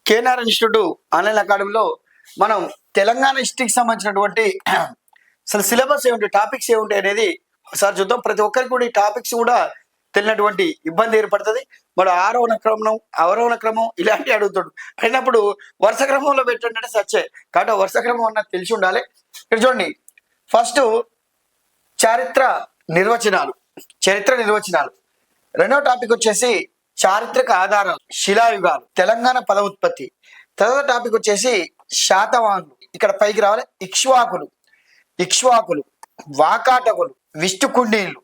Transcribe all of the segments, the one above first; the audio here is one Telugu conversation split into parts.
కేఎన్ఆర్ ఇన్స్టిట్యూట్ ఆన్లైన్ అకాడమీలో మనం తెలంగాణ హిస్టరీకి సంబంధించినటువంటి అసలు సిలబస్ ఏమిటి, టాపిక్స్ ఏమిటి అనేది ఒకసారి చూద్దాం. ప్రతి ఒక్కరికి కూడా ఈ టాపిక్స్ కూడా తెలియనటువంటి ఇబ్బంది ఏర్పడుతుంది. మరి అవరోహణ క్రమం ఇలాంటివి అడుగుతాడు. అయినప్పుడు వరుస క్రమంలో పెట్టండి అంటే సచ్చే కాబట్టి వరుస క్రమం అన్నది తెలిసి ఉండాలి. ఇక్కడ చూడండి, ఫస్ట్ చరిత్ర నిర్వచనాలు. రెండవ టాపిక్ వచ్చేసి చారిత్రక ఆధారాలు, శిలాయుగాలు, తెలంగాణ పద ఉత్పత్తి. తర్వాత టాపిక్ వచ్చేసి శాతవాహనులు. ఇక్కడ పైకి రావాలి. ఇక్ష్వాకులు, వాకాటకులు, విష్ణుకుండీలు,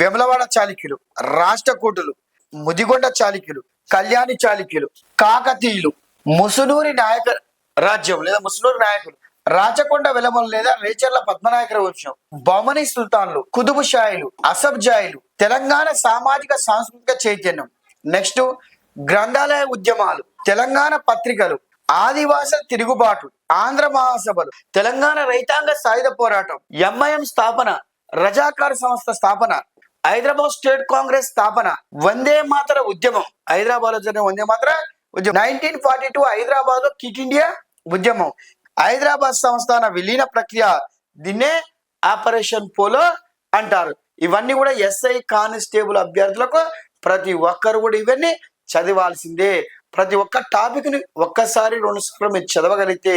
వెమలవాడ చాళుక్యులు, రాష్ట్రకూటులు, ముదిగొండ చాళుక్యులు, కళ్యాణి చాళుక్యులు, కాకతీయులు, ముసునూరి నాయక రాజ్యం లేదా ముసునూరి నాయకులు, రాచకొండ వెలమలు లేదా రేచర్ల పద్మనాయకర వంశం, బొమని సుల్తాన్లు, కుతుబు షాయిలు, అసబ్జాయిలు, తెలంగాణ సామాజిక సాంస్కృతిక చైతన్యం. నెక్స్ట్ గ్రంథాలయ ఉద్యమాలు, తెలంగాణ పత్రికలు, ఆదివాసుల తిరుగుబాటు, ఆంధ్ర మహాసభలు, తెలంగాణ రైతాంగ సాయుధ పోరాటం, ఎంఐఎం స్థాపన, రజాకార్ సంస్థ స్థాపన, హైదరాబాద్ స్టేట్ కాంగ్రెస్ స్థాపన, వందే మాతర ఉద్యమం, హైదరాబాద్ లో జరిగిన వందే మాతర ఉద్యమం, 1942 హైదరాబాద్ లో కిట్ ఇండియా ఉద్యమం, హైదరాబాద్ సంస్థాన విలీన ప్రక్రియ, దీన్నే ఆపరేషన్ పోలో అంటారు. ఇవన్నీ కూడా ఎస్ఐ కానిస్టేబుల్ అభ్యర్థులకు ప్రతి ఒక్కరు కూడా ఇవన్నీ చదవాల్సిందే. ప్రతి ఒక్క టాపిక్ ని ఒక్కసారి 2 సార్లు మీరు చదవగలిగితే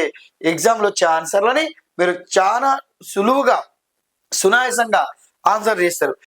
ఎగ్జామ్ లో వచ్చే ఆన్సర్లని మీరు చాలా సులువుగా సునాయాసంగా ఆన్సర్ చేస్తారు.